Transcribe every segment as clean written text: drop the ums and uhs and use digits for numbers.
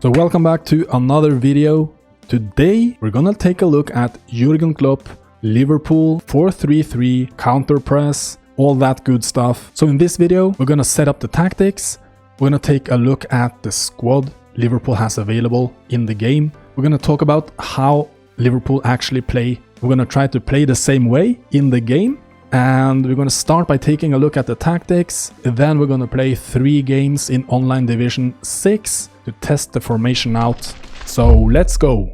So welcome back to another video. Today we're gonna take a look at Jürgen Klopp, Liverpool, 4-3-3, counter press, all that good stuff. So in this video we're gonna set up the tactics, we're gonna take a look at the squad Liverpool has available in the game. We're gonna talk about how Liverpool actually play. We're gonna try to play the same way in the game. And we're gonna start by taking a look at the tactics. Then we're gonna play 3 games in Online Division 6 to test the formation out. So let's go.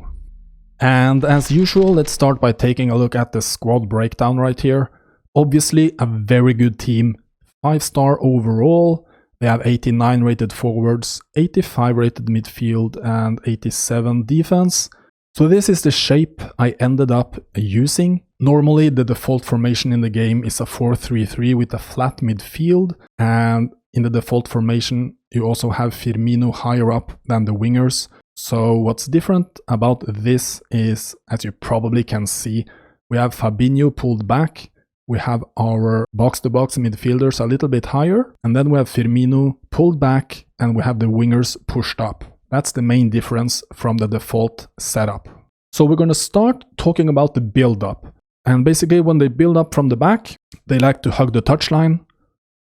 And as usual, let's start by taking a look at the squad breakdown right here. Obviously a very good team, 5-star overall. They have 89 rated forwards, 85 rated midfield and 87 defense. So this is the shape I ended up using. Normally the default formation in the game is a 4-3-3 with a flat midfield, and in the default formation you also have Firmino higher up than the wingers. So what's different about this is, as you probably can see, we have Fabinho pulled back, we have our box-to-box midfielders a little bit higher, and then we have Firmino pulled back and we have the wingers pushed up. That's the main difference from the default setup. So we're going to start talking about the build-up. And basically when they build up from the back, they like to hug the touchline.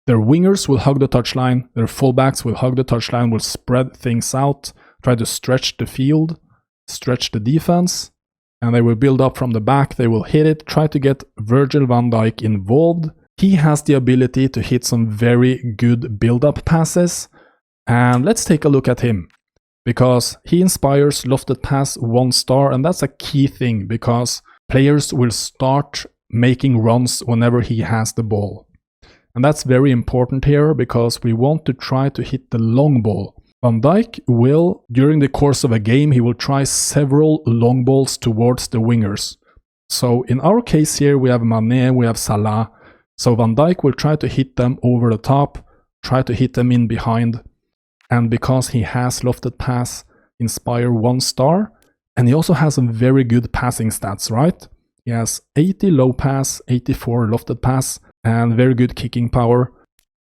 Their wingers will hug the touchline, their fullbacks will hug the touchline, will spread things out, try to stretch the field, stretch the defense, and they will build up from the back, they will hit it, try to get Virgil van Dijk involved. He has the ability to hit some very good build-up passes, and let's take a look at him. Because he inspires lofted pass 1 star, and that's a key thing because players will start making runs whenever he has the ball. And that's very important here because we want to try to hit the long ball. Van Dijk will, during the course of a game, he will try several long balls towards the wingers. So in our case here we have Mane, we have Salah. So Van Dijk will try to hit them over the top, try to hit them in behind. And because he has lofted pass, inspire 1 star, and he also has some very good passing stats, right? He has 80 low pass, 84 lofted pass, and very good kicking power.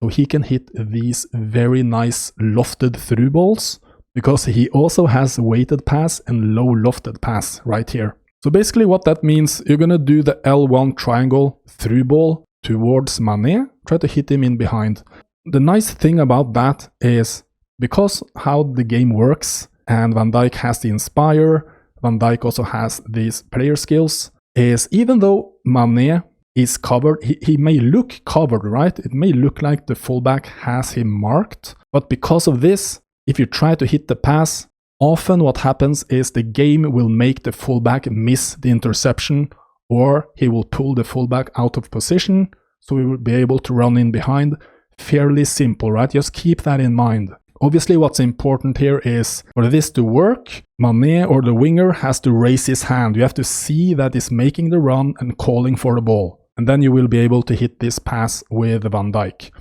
So he can hit these very nice lofted through balls, because he also has weighted pass and low lofted pass right here. So basically what that means, you're gonna do the L1 triangle through ball towards Mane, try to hit him in behind. The nice thing about that is, because how the game works, and Van Dijk has the inspire, Van Dijk also has these player skills, is even though Mane is covered, he may look covered, right? It may look like the fullback has him marked, but because of this, if you try to hit the pass, often what happens is the game will make the fullback miss the interception, or he will pull the fullback out of position, so we will be able to run in behind. Fairly simple, right? Just keep that in mind. Obviously what's important here is, for this to work, Mane or the winger has to raise his hand. You have to see that he's making the run and calling for the ball. And then you will be able to hit this pass with Van Dijk.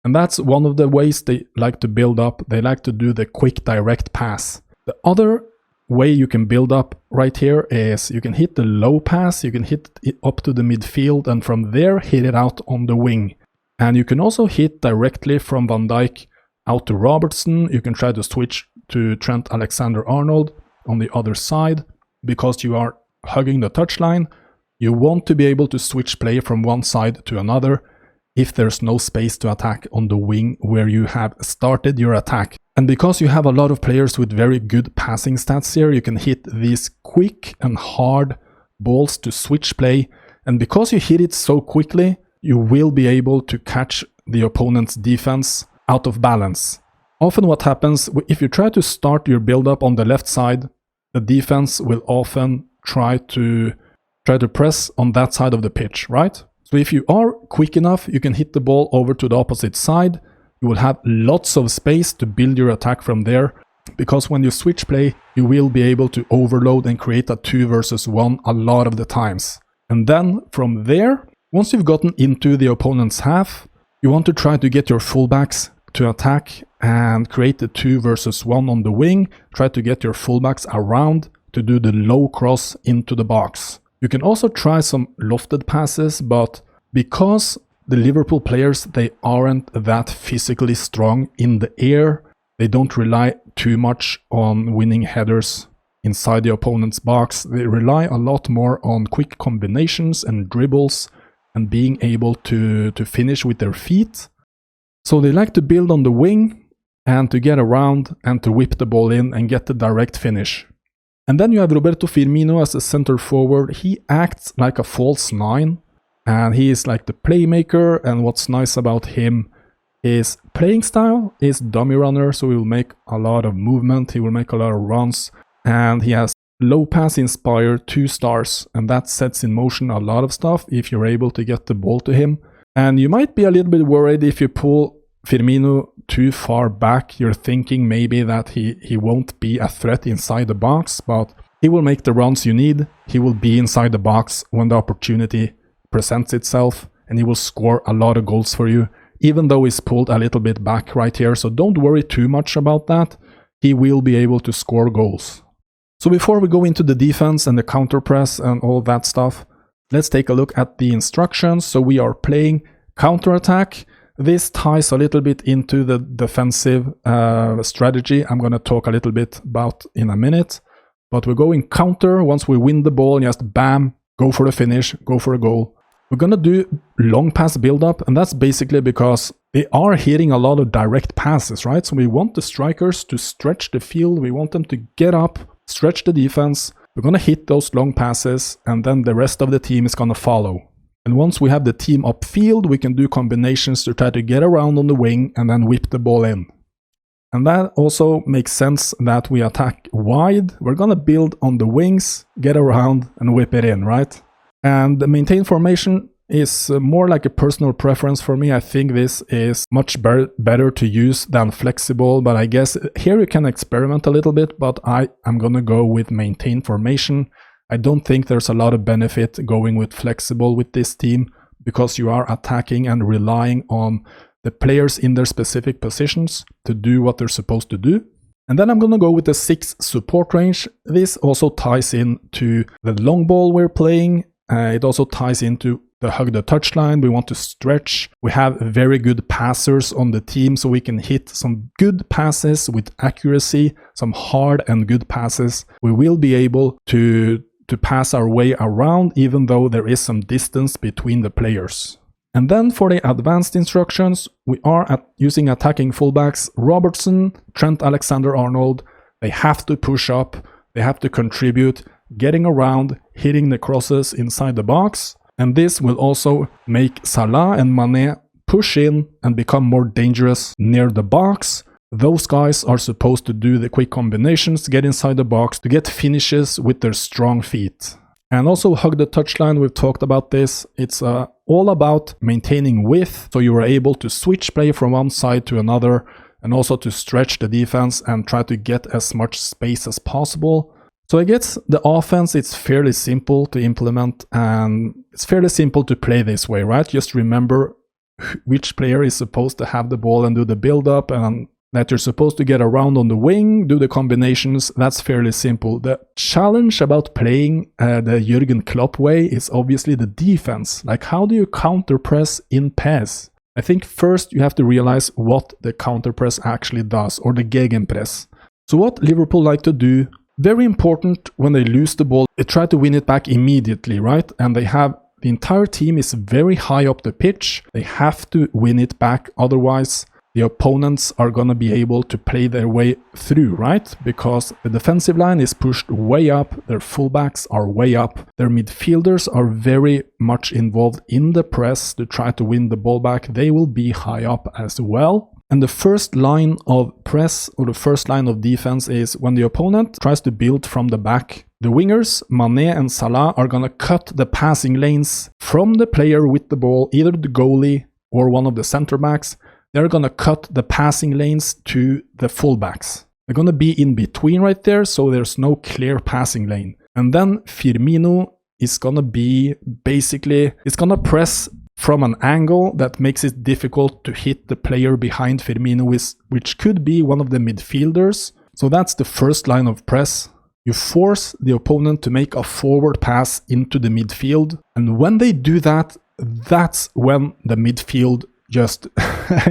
And that's one of the ways they like to build up. They like to do the quick direct pass. The other way you can build up right here is you can hit the low pass, you can hit it up to the midfield, and from there hit it out on the wing. And you can also hit directly from Van Dijk out to Robertson. You can try to switch to Trent Alexander-Arnold on the other side. Because you are hugging the touchline, you want to be able to switch play from one side to another if there's no space to attack on the wing where you have started your attack. And because you have a lot of players with very good passing stats here, you can hit these quick and hard balls to switch play. And because you hit it so quickly, you will be able to catch the opponent's defense out of balance. Often what happens, if you try to start your build-up on the left side, the defense will often try to press on that side of the pitch, right? So if you are quick enough, you can hit the ball over to the opposite side. You will have lots of space to build your attack from there, because when you switch play, you will be able to overload and create a 2 versus 1 a lot of the times. And then from there, once you've gotten into the opponent's half, you want to try to get your fullbacks to attack and create the 2 versus 1 on the wing. Try to get your fullbacks around to do the low cross into the box. You can also try some lofted passes, but because the Liverpool players, they aren't that physically strong in the air, They don't rely too much on winning headers inside the opponent's box. They rely a lot more on quick combinations and dribbles and being able to finish with their feet. So they like to build on the wing and to get around and to whip the ball in and get the direct finish. And then you have Roberto Firmino as a center forward. He acts like a false nine and he is like the playmaker, and what's nice about him his playing style is dummy runner, so he will make a lot of movement, he will make a lot of runs, and he has low pass inspired 2 stars, and that sets in motion a lot of stuff if you're able to get the ball to him. And you might be a little bit worried if you pull Firmino too far back. You're thinking maybe that he won't be a threat inside the box, but he will make the runs you need. He will be inside the box when the opportunity presents itself, and he will score a lot of goals for you, even though he's pulled a little bit back right here. So don't worry too much about that. He will be able to score goals. So before we go into the defense and the counter press and all that stuff, let's take a look at the instructions. So we are playing counter attack. This ties a little bit into the defensive strategy I'm going to talk a little bit about in a minute. But we're going counter. Once we win the ball, just bam, go for the finish, go for a goal. We're going to do long pass build-up, and that's basically because they are hitting a lot of direct passes, right? So we want the strikers to stretch the field, we want them to get up, stretch the defense. We're going to hit those long passes, and then the rest of the team is going to follow. And once we have the team upfield, we can do combinations to try to get around on the wing and then whip the ball in. And that also makes sense that we attack wide. We're going to build on the wings, get around, and whip it in, right? And the maintain formation is more like a personal preference for me. I think this is much better to use than flexible, but I guess here you can experiment a little bit, but I'm gonna go with maintain formation. I don't think there's a lot of benefit going with flexible with this team, because you are attacking and relying on the players in their specific positions to do what they're supposed to do. And then I'm gonna go with the 6 support range. This also ties in to the long ball we're playing. It also ties into the hug the touchline. We want to stretch. We have very good passers on the team, so we can hit some good passes with accuracy, some hard and good passes. We will be able to pass our way around, even though there is some distance between the players. And then for the advanced instructions, we are using attacking fullbacks. Robertson, Trent Alexander-Arnold, they have to push up, they have to contribute, getting around, hitting the crosses inside the box. And this will also make Salah and Mane push in and become more dangerous near the box. Those guys are supposed to do the quick combinations, get inside the box to get finishes with their strong feet. And also hug the touchline, we've talked about this. It's all about maintaining width, so you are able to switch play from one side to another, and also to stretch the defense and try to get as much space as possible. So I guess the offense, it's fairly simple to implement, and it's fairly simple to play this way, right? Just remember which player is supposed to have the ball and do the build-up, and that you're supposed to get around on the wing, do the combinations. That's fairly simple. The challenge about playing the Jürgen Klopp way is obviously the defense. Like, how do you counter press in PES? I think first you have to realize what the counter press actually does, or the gegenpress. So what Liverpool like to do, very important, when they lose the ball, they try to win it back immediately, right? And the entire team is very high up the pitch. They have to win it back, otherwise the opponents are going to be able to play their way through, right? Because the defensive line is pushed way up, their fullbacks are way up, their midfielders are very much involved in the press to try to win the ball back. They will be high up as well. And the first line of press, or the first line of defense, is when the opponent tries to build from the back. The wingers, Mane and Salah, are going to cut the passing lanes from the player with the ball, either the goalie or one of the center backs. They're going to cut the passing lanes to the fullbacks. They're going to be in between right there, so there's no clear passing lane. And then Firmino is going to be basically, it's going to press from an angle that makes it difficult to hit the player behind Firmino, which could be one of the midfielders. So that's the first line of press. You force the opponent to make a forward pass into the midfield. And when they do that, that's when the midfield just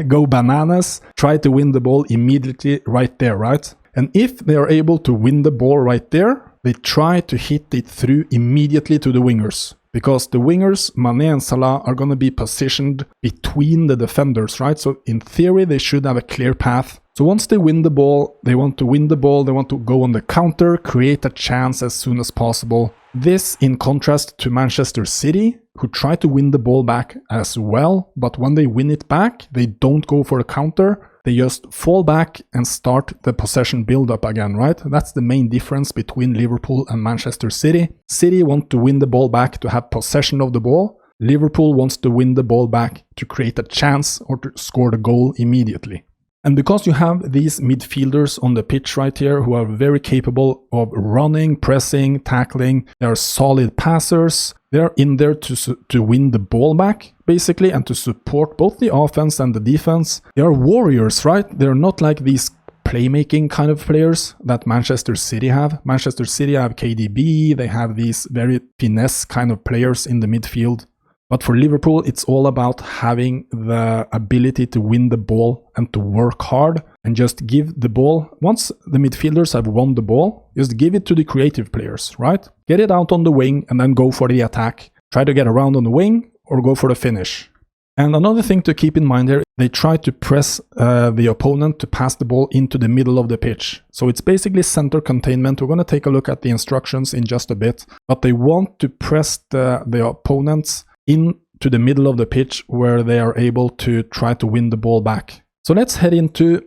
go bananas, try to win the ball immediately right there, right? And if they are able to win the ball right there, they try to hit it through immediately to the wingers. Because the wingers, Mané and Salah, are going to be positioned between the defenders, right? So in theory, they should have a clear path. So once they win the ball, they want to win the ball, they want to go on the counter, create a chance as soon as possible. This in contrast to Manchester City, who try to win the ball back as well, but when they win it back, they don't go for a counter. They just fall back and start the possession build-up again, right? That's the main difference between Liverpool and Manchester City. City want to win the ball back to have possession of the ball. Liverpool wants to win the ball back to create a chance or to score the goal immediately. And because you have these midfielders on the pitch right here who are very capable of running, pressing, tackling, they are solid passers, they are in there to win the ball back, basically, and to support both the offense and the defense. They are warriors, right? They're not like these playmaking kind of players that Manchester City have. Manchester City have KDB, they have these very finesse kind of players in the midfield. But for Liverpool, it's all about having the ability to win the ball and to work hard and just give the ball. Once the midfielders have won the ball, just give it to the creative players, right? Get it out on the wing and then go for the attack. Try to get around on the wing or go for the finish. And another thing to keep in mind here, they try to press the opponent to pass the ball into the middle of the pitch. So it's basically center containment. We're going to take a look at the instructions in just a bit. But they want to press the opponents into the middle of the pitch where they are able to try to win the ball back. So let's head into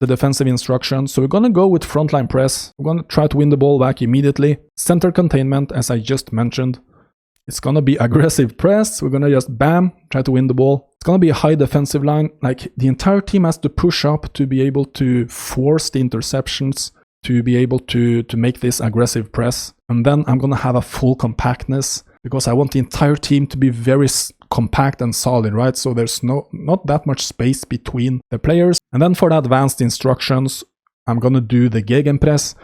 the defensive instructions. So we're going to go with frontline press. We're going to try to win the ball back immediately. Center containment, as I just mentioned. It's going to be aggressive press. We're going to just bam, try to win the ball. It's going to be a high defensive line. Like the entire team has to push up to be able to force the interceptions, to be able to make this aggressive press. And then I'm going to have a full compactness, because I want the entire team to be very compact and solid, right? So there's not that much space between the players. And then for the advanced instructions, I'm going to do the gegenpress.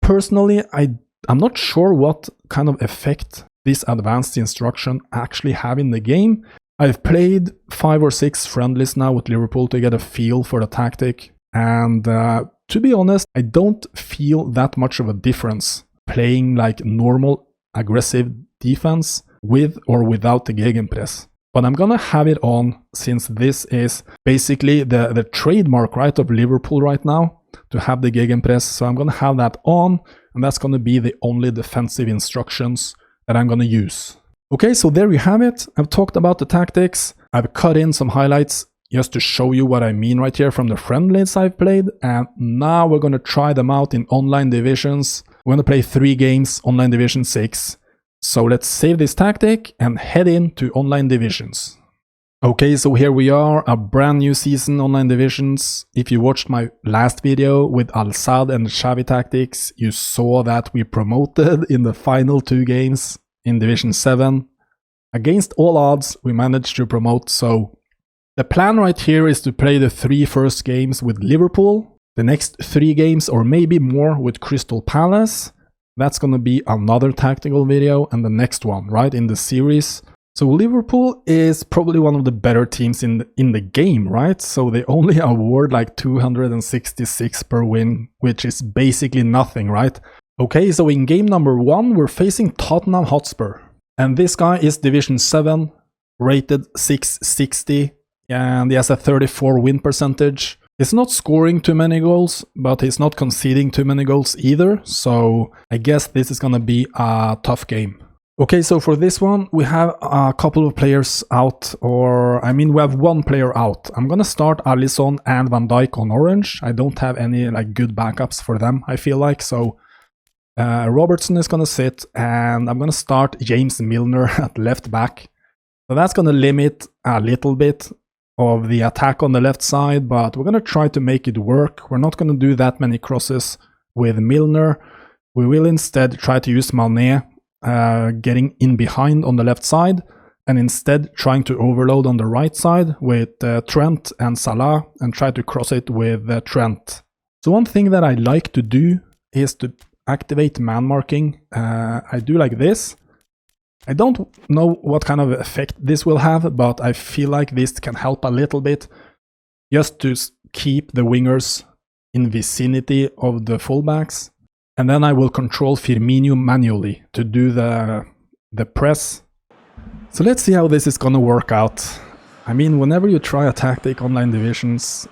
Personally, I'm not sure what kind of effect this advanced instruction actually have in the game. I've played 5 or 6 friendlies now with Liverpool to get a feel for the tactic. And to be honest, I don't feel that much of a difference playing like normal aggressive defense with or without the gegenpress. But I'm gonna have it on, since this is basically the trademark, right, of Liverpool right now, to have the gegenpress. So I'm gonna have that on, and that's gonna be the only defensive instructions that I'm gonna use. Okay, so there you have it. I've talked about the tactics. I've cut in some highlights just to show you what I mean right here from the friendlies I've played. And now we're gonna try them out in online divisions. We're gonna play 3 games, online division 6. So let's save this tactic and head into online divisions. Okay, so here we are, a brand new season online divisions. If you watched my last video with Al-Sadd and Xavi tactics, you saw that we promoted in the final 2 games in Division 7. Against all odds, we managed to promote. So the plan right here is to play the 3 first games with Liverpool, the next 3 games or maybe more with Crystal Palace. That's going to be another tactical video, and the next one, right, in the series. So Liverpool is probably one of the better teams in the game, right? So they only award like 266 per win, which is basically nothing, right? Okay, so in game number 1, we're facing Tottenham Hotspur. And this guy is Division 7, rated 660, and he has a 34 win percentage. He's not scoring too many goals, but he's not conceding too many goals either. So I guess this is going to be a tough game. Okay, so for this one, we have a couple of players out, we have 1 player out. I'm going to start Alisson and Van Dijk on orange. I don't have any like good backups for them, I feel like. So Robertson is going to sit, and I'm going to start James Milner at left back. So that's going to limit a little bit of the attack on the left side, but we're going to try to make it work. We're not going to do that many crosses with Milner. We will instead try to use Mané getting in behind on the left side, and instead trying to overload on the right side with Trent and Salah, and try to cross it with Trent. So one thing that I like to do is to activate man marking. I do like this. I don't know what kind of effect this will have, but I feel like this can help a little bit just to keep the wingers in vicinity of the fullbacks. And then I will control Firmino manually to do the press. So let's see how this is gonna work out. I mean, whenever you try a tactic online divisions,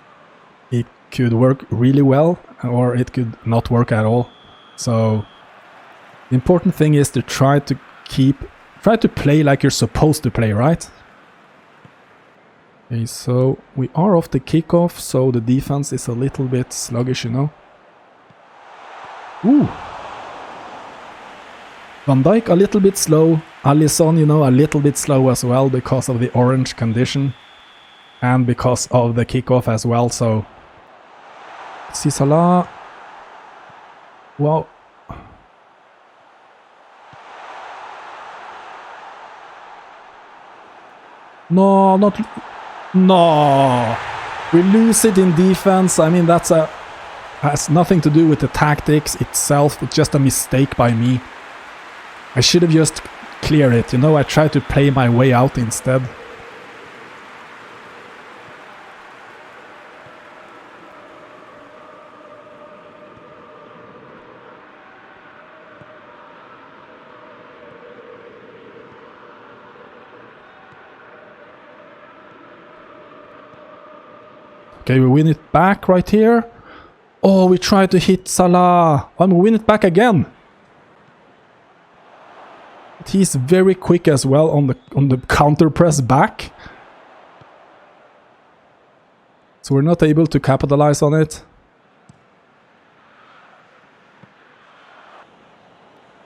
it could work really well or it could not work at all. So the important thing is to try to play like you're supposed to play, right? Okay, so we are off the kickoff, so the defense is a little bit sluggish, you know. Ooh! Van Dijk a little bit slow, Alisson, you know, a little bit slow as well because of the orange condition and because of the kickoff as well, so... See Salah... Wow. No, not... No! We lose it in defense. I mean, has nothing to do with the tactics itself. It's just a mistake by me. I should have just cleared it, you know, I tried to play my way out instead. Okay, we win it back right here. Oh, we tried to hit Salah. And we win it back again. But he's very quick as well on the counter press back. So we're not able to capitalize on it.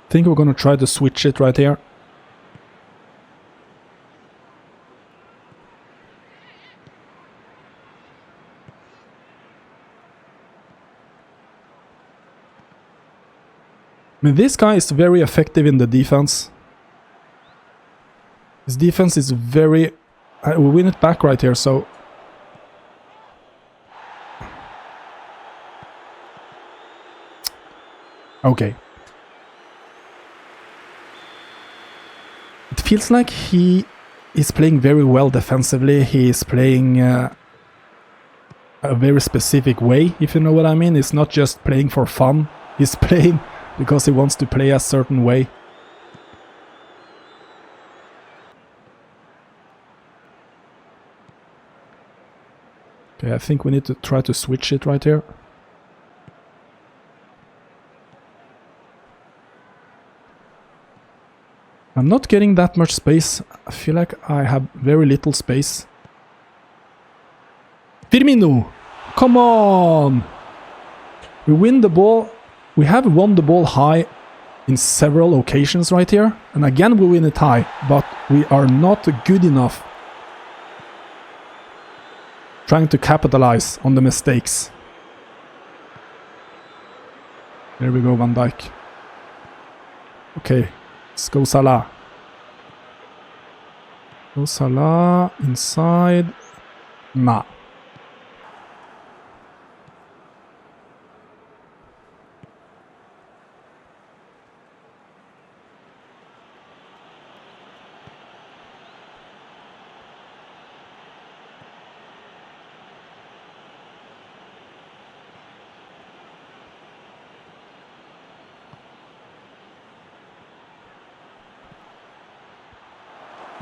I think we're gonna try to switch it right here. I mean, this guy is very effective in the defense. His defense is very... we win it back right here, so... Okay. It feels like he is playing very well defensively. He is playing a very specific way, if you know what I mean. He's not just playing for fun. He's playing... because he wants to play a certain way. Okay, I think we need to try to switch it right here. I'm not getting that much space. I feel like I have very little space. Firmino! Come on! We win the ball. We have won the ball high in several occasions right here. And again we win it high, but we are not good enough trying to capitalize on the mistakes. There we go, Van Dijk. Okay, let's go Salah. Go Salah, inside. Nah.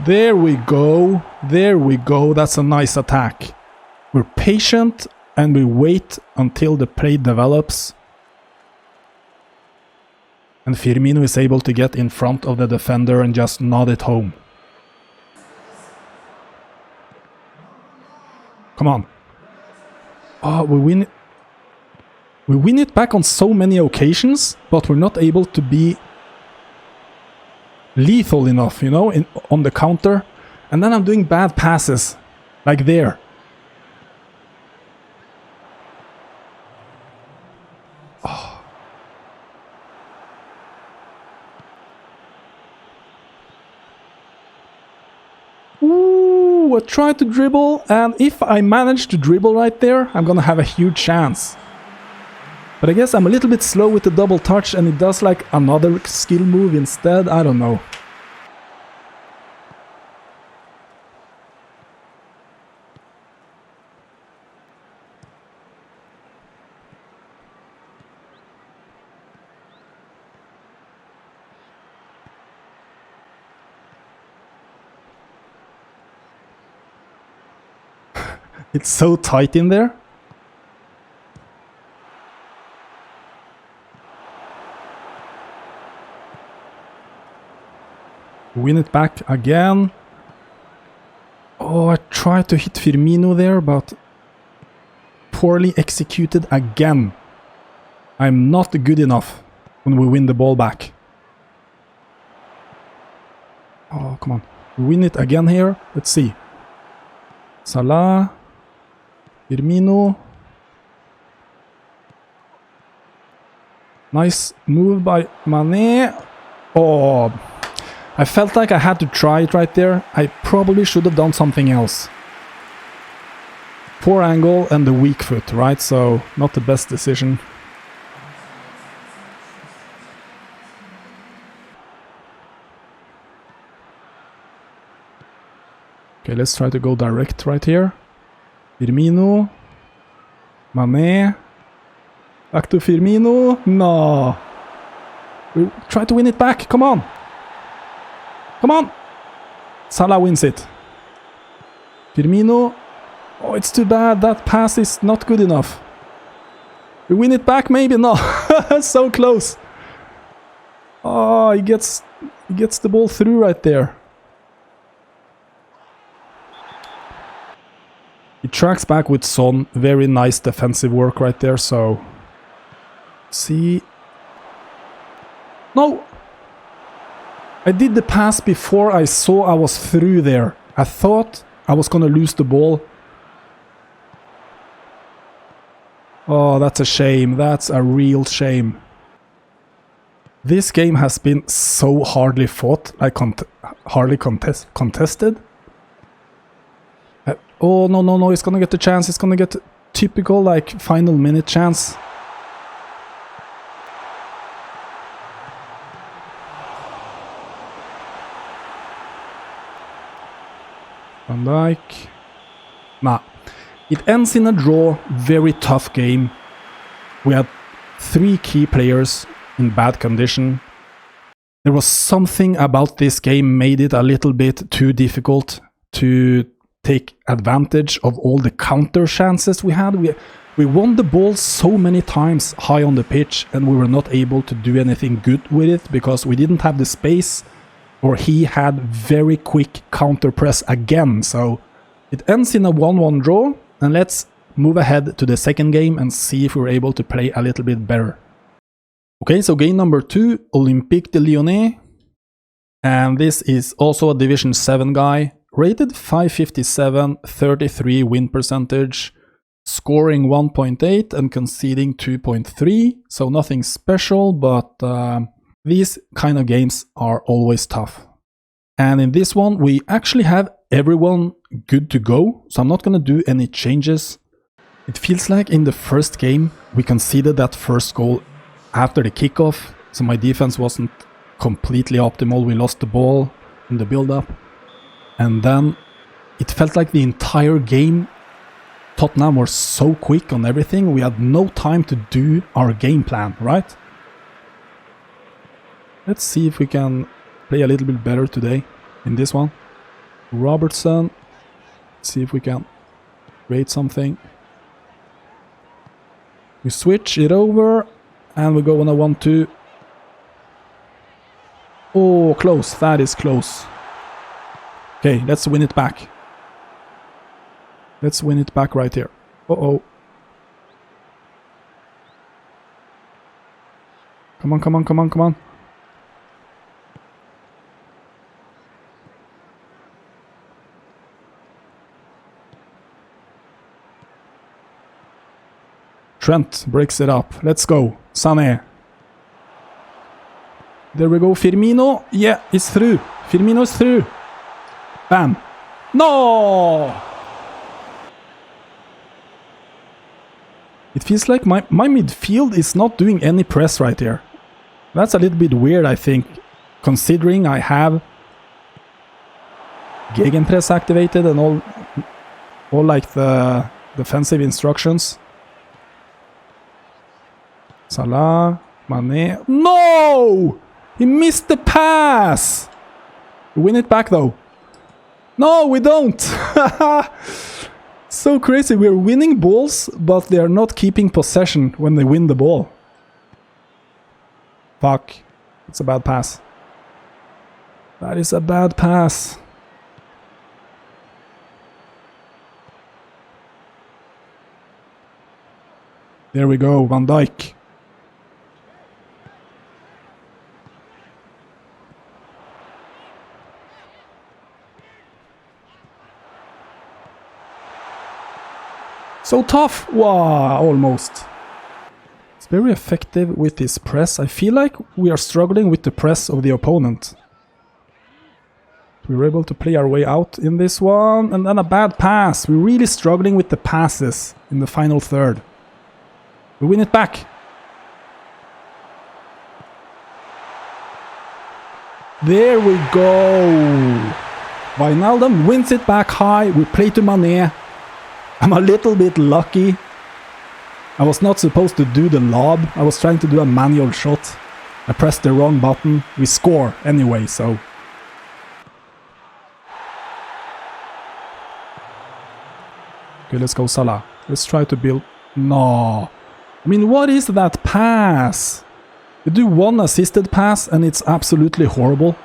There we go. There we go. That's a nice attack. We're patient and we wait until the play develops. And Firmino is able to get in front of the defender and just nod it home. Come on. Oh, we win it. We win it back on so many occasions, but we're not able to be lethal enough, you know, on the counter. And then I'm doing bad passes, like there. Oh. Ooh, I tried to dribble, and if I manage to dribble right there, I'm gonna have a huge chance. But I guess I'm a little bit slow with the double touch and it does like another skill move instead. I don't know. It's so tight in there. Win it back again. Oh, I tried to hit Firmino there, but poorly executed again. I'm not good enough when we win the ball back. Oh, come on. Win it again here. Let's see. Salah. Firmino. Nice move by Mane. Oh, I felt like I had to try it right there. I probably should have done something else. Poor angle and the weak foot, right? So, not the best decision. Okay, let's try to go direct right here. Firmino. Mane. Back to Firmino. No. We try to win it back. Come on. Come on. Salah wins it. Firmino. Oh, it's too bad. That pass is not good enough. We win it back, maybe? No. So close. Oh, he gets the ball through right there. He tracks back with Son. Very nice defensive work right there, so... See... No! I did the pass before I saw I was through there. I thought I was gonna lose the ball. Oh, that's a shame. That's a real shame. This game has been so hardly fought, like hardly contested. Oh, no, he's gonna get the chance. He's gonna get typical, like, final minute chance. Van Dijk. Nah. It ends in a draw. Very tough game. We had 3 key players in bad condition. There was something about this game made it a little bit too difficult to take advantage of all the counter chances we had. We won the ball so many times high on the pitch, and we were not able to do anything good with it because we didn't have the space, or he had very quick counter press again. So it ends in a 1-1 draw, and let's move ahead to the second game and see if we're able to play a little bit better. Okay, so game number 2, Olympique de Lyonnais, and this is also a Division 7 guy. Rated 557, 33 win percentage, scoring 1.8 and conceding 2.3, so nothing special, but these kind of games are always tough. And in this one, we actually have everyone good to go, so I'm not going to do any changes. It feels like in the first game, we conceded that first goal after the kickoff, so my defense wasn't completely optimal. We lost the ball in the build-up. And then it felt like the entire game, Tottenham were so quick on everything, we had no time to do our game plan, right? Let's see if we can play a little bit better today in this one. Robertson, see if we can create something. We switch it over and we go on a 1-2. Oh, close, that is close. Okay, let's win it back. Let's win it back right here. Uh-oh. Come on, come on, come on, come on. Trent breaks it up. Let's go. Sané. There we go. Firmino. Yeah, it's through. Firmino is through. Bam. No! It feels like my midfield is not doing any press right here. That's a little bit weird, I think, considering I have Gegenpress activated and all like the defensive instructions. Salah, Mane. No! He missed the pass! We win it back though. No, we don't! So crazy, we're winning balls, but they are not keeping possession when they win the ball. Fuck. It's a bad pass. That is a bad pass. There we go, Van Dijk. So tough! Wow, almost. It's very effective with this press. I feel like we are struggling with the press of the opponent. We were able to play our way out in this one. And then a bad pass. We're really struggling with the passes in the final third. We win it back. There we go. Wijnaldum wins it back high. We play to Mané. I'm a little bit lucky. I was not supposed to do the lob. I was trying to do a manual shot. I pressed the wrong button. We score anyway, so... Okay, let's go Salah. Let's try to build... No. I mean, what is that pass? You do one assisted pass and it's absolutely horrible.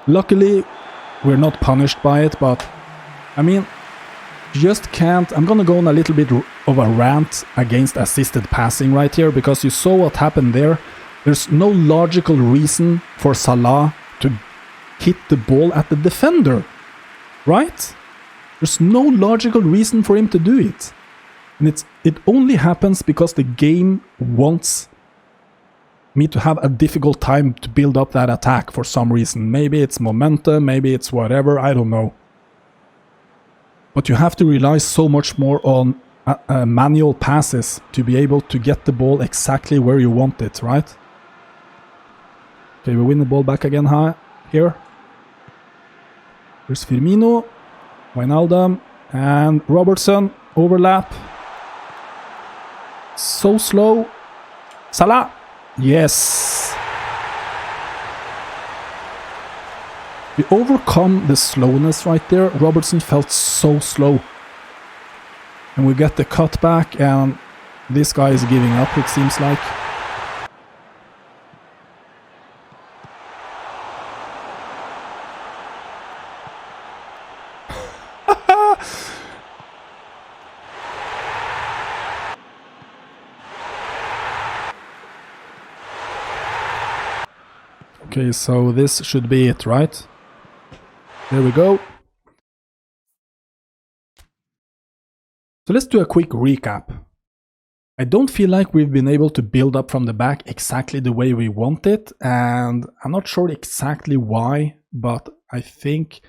Luckily, we're not punished by it, but... I mean, just can't... I'm gonna go on a little bit of a rant against assisted passing right here, because you saw what happened there. There's no logical reason for Salah to hit the ball at the defender, right? There's no logical reason for him to do it. And it only happens because the game wants me to have a difficult time to build up that attack for some reason. Maybe it's momentum, maybe it's whatever, I don't know. But you have to rely so much more on manual passes to be able to get the ball exactly where you want it, right? Okay, we win the ball back again here. There's Firmino, Wijnaldum, and Robertson. Overlap. So slow. Salah! Yes! We overcome the slowness right there. Robertson felt so slow. And we get the cutback, and this guy is giving up, it seems like. Okay, so this should be it, right? There we go. So let's do a quick recap. I don't feel like we've been able to build up from the back exactly the way we want it, and I'm not sure exactly why, but I think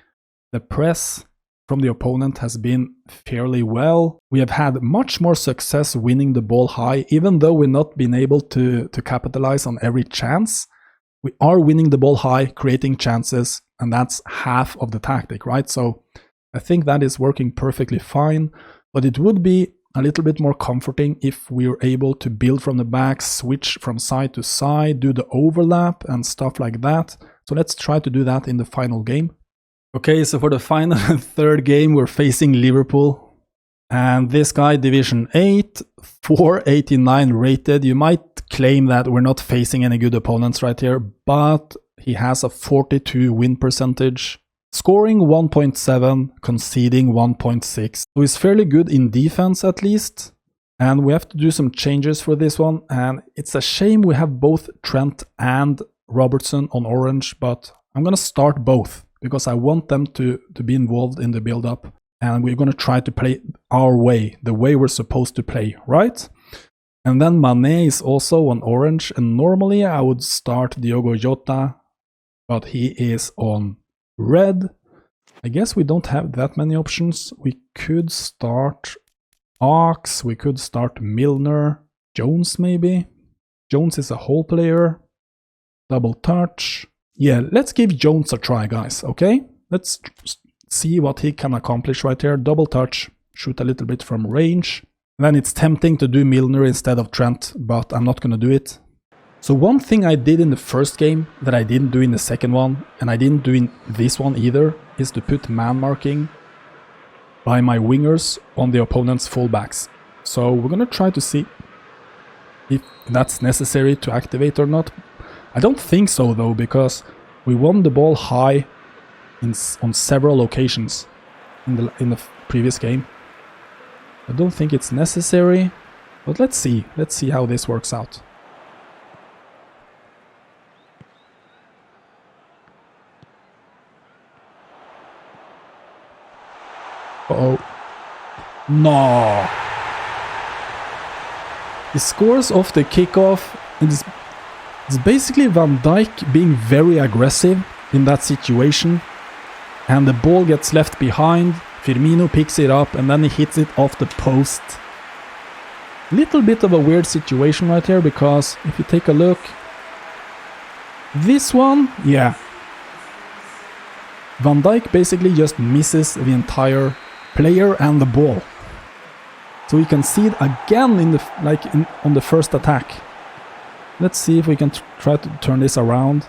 the press from the opponent has been fairly well. We have had much more success winning the ball high, even though we've not been able to capitalize on every chance. We are winning the ball high, creating chances, and that's half of the tactic, right? So I think that is working perfectly fine, but it would be a little bit more comforting if we were able to build from the back, switch from side to side, do the overlap and stuff like that. So let's try to do that in the final game. Okay, so for the final third game, we're facing Liverpool. And this guy, Division 8, 489 rated. You might claim that we're not facing any good opponents right here, but he has a 42 win percentage, scoring 1.7, conceding 1.6. So he's fairly good in defense at least. And we have to do some changes for this one. And it's a shame we have both Trent and Robertson on orange, but I'm going to start both because I want them to be involved in the build-up. And we're going to try to play our way, the way we're supposed to play, right? And then Mané is also on orange. And normally I would start Diogo Jota, but he is on red. I guess we don't have that many options. We could start Ox, we could start Milner, Jones maybe. Jones is a whole player. Double touch. Yeah, let's give Jones a try, guys, okay? Let's see what he can accomplish right here. Double touch, shoot a little bit from range. Then it's tempting to do Milner instead of Trent, but I'm not going to do it. So one thing I did in the first game that I didn't do in the second one, and I didn't do in this one either, is to put man marking by my wingers on the opponent's fullbacks. So we're gonna try to see if that's necessary to activate or not. I don't think so though, because we won the ball high on several occasions in the previous game. I don't think it's necessary, but let's see how this works out. Uh-oh. No! He scores off the kickoff, and it's basically Van Dijk being very aggressive in that situation, and the ball gets left behind. Firmino picks it up and then he hits it off the post. Little bit of a weird situation right here, because if you take a look, this one, yeah, Van Dijk basically just misses the entire player and the ball. So we can see it again on the first attack. Let's see if we can try to turn this around.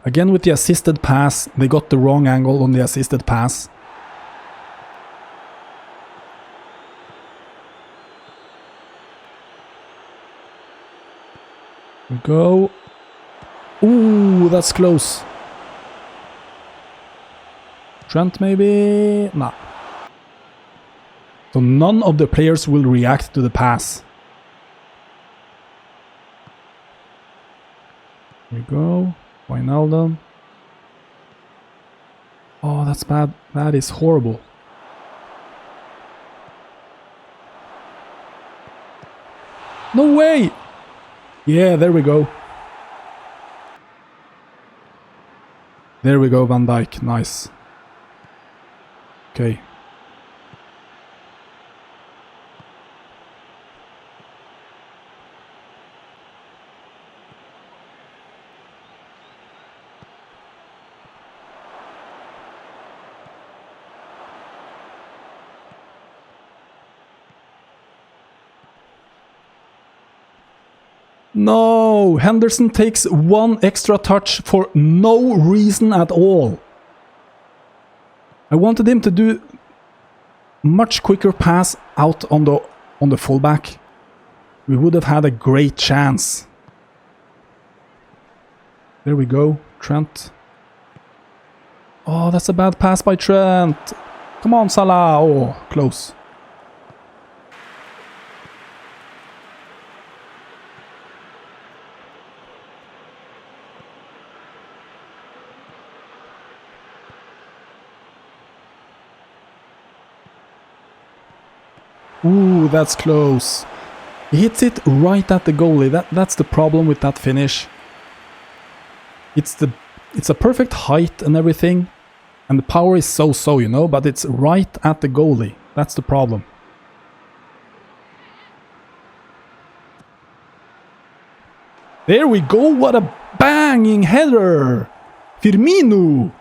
Again with the assisted pass, they got the wrong angle on the assisted pass. We go. Ooh, that's close. Trent maybe? Nah. So none of the players will react to the pass. Here we go. Wijnaldum. Oh, that's bad. That is horrible. No way! Yeah, there we go. There we go, Van Dijk. Nice. Okay. No! Henderson takes one extra touch for no reason at all. I wanted him to do much quicker pass out on the fullback. We would have had a great chance. There we go, Trent. Oh, that's a bad pass by Trent. Come on, Salah. Oh, close. Ooh, that's close. He hits it right at the goalie. That's the problem with that finish. It's a perfect height and everything, and the power is so, you know, but it's right at the goalie. That's the problem. There we go. What a banging header. Firmino.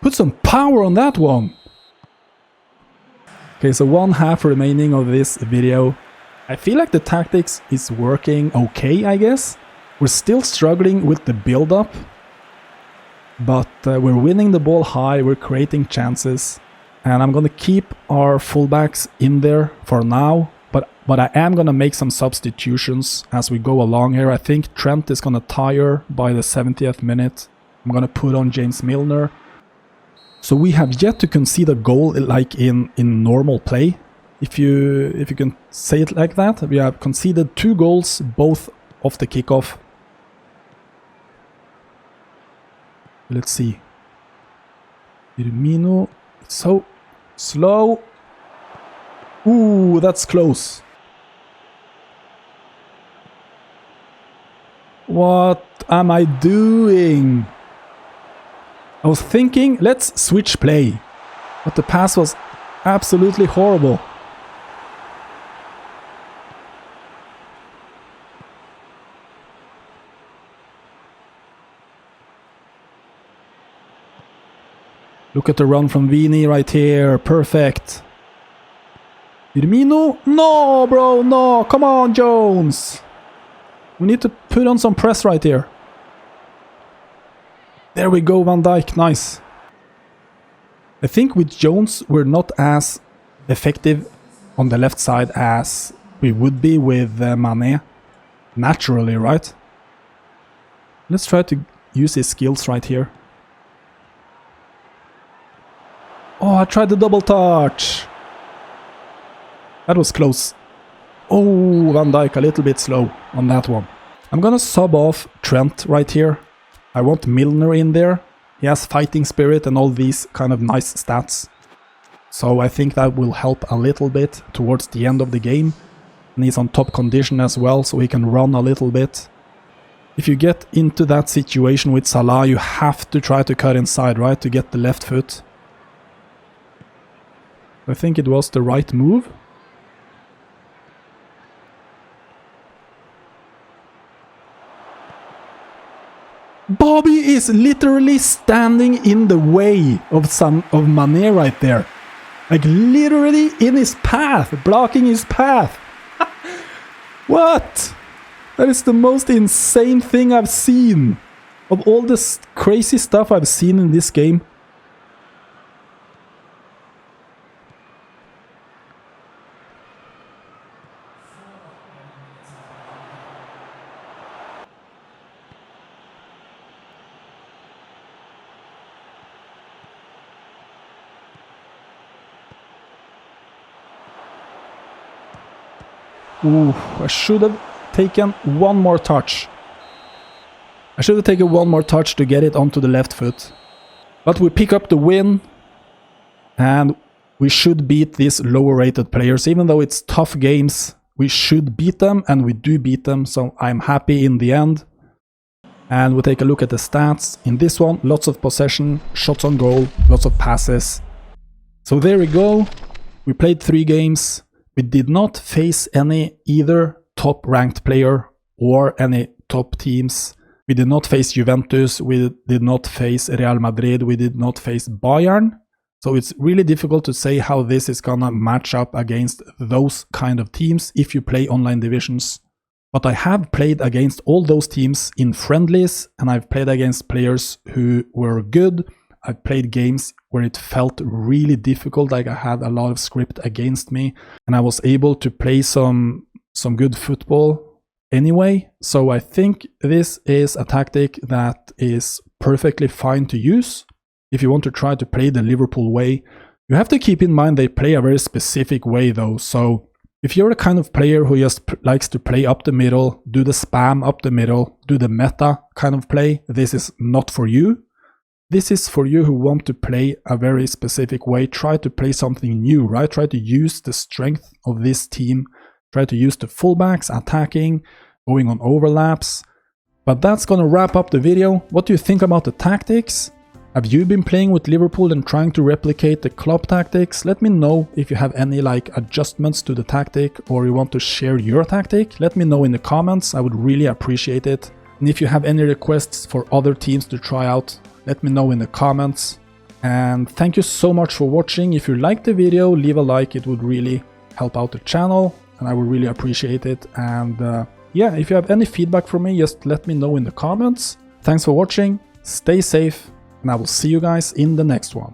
Put some power on that one. Okay, so 1/2 remaining of this video. I feel like the tactics is working okay, I guess. We're still struggling with the build-up, but we're winning the ball high, we're creating chances, and I'm gonna keep our fullbacks in there for now, but I am gonna make some substitutions as we go along here. I think Trent is gonna tire by the 70th minute. I'm gonna put on James Milner. So we have yet to concede a goal like in normal play, if you can say it like that. We have conceded 2 goals, both off the kickoff. Let's see. Firmino, it's so slow. Ooh, that's close. What am I doing? I was thinking, let's switch play, but the pass was absolutely horrible. Look at the run from Vini right here, perfect. Firmino? No, bro, no. Come on, Jones. We need to put on some press right here. There we go, Van Dijk. Nice. I think with Jones, we're not as effective on the left side as we would be with Mane. Naturally, right? Let's try to use his skills right here. Oh, I tried the double touch. That was close. Oh, Van Dijk a little bit slow on that one. I'm gonna sub off Trent right here. I want Milner in there. He has fighting spirit and all these kind of nice stats. So I think that will help a little bit towards the end of the game. And he's on top condition as well, so he can run a little bit. If you get into that situation with Salah, you have to try to cut inside, right? To get the left foot. I think it was the right move. Bobby is literally standing in the way of Mane right there. Like literally in his path, blocking his path. What? That is the most insane thing I've seen. Of all this crazy stuff I've seen in this game. Ooh, I should have taken one more touch. I should have taken one more touch to get it onto the left foot. But we pick up the win. And we should beat these lower rated players. Even though it's tough games, we should beat them. And we do beat them. So I'm happy in the end. And we'll take a look at the stats. In this one, lots of possession, shots on goal, lots of passes. So there we go. We played 3 games. We did not face any either top ranked player or any top teams. We did not face Juventus, we did not face Real Madrid, we did not face Bayern. So it's really difficult to say how this is gonna match up against those kind of teams if you play online divisions. But I have played against all those teams in friendlies, and I've played against players who were good. I've played games where it felt really difficult, like I had a lot of script against me, and I was able to play some good football anyway. So I think this is a tactic that is perfectly fine to use. If you want to try to play the Liverpool way, you have to keep in mind they play a very specific way though. So if you're the kind of player who just likes to play up the middle, do the spam up the middle, do the meta kind of play, this is not for you. This is for you who want to play a very specific way. Try to play something new, right? Try to use the strength of this team. Try to use the fullbacks, attacking, going on overlaps. But that's gonna wrap up the video. What do you think about the tactics? Have you been playing with Liverpool and trying to replicate the Klopp tactics? Let me know if you have any adjustments to the tactic or you want to share your tactic. Let me know in the comments. I would really appreciate it. And if you have any requests for other teams to try out, let me know in the comments. And thank you so much for watching. If you liked the video, leave a like. It would really help out the channel and I would really appreciate it. And yeah, if you have any feedback for me, just let me know in the comments. Thanks for watching. Stay safe and I will see you guys in the next one.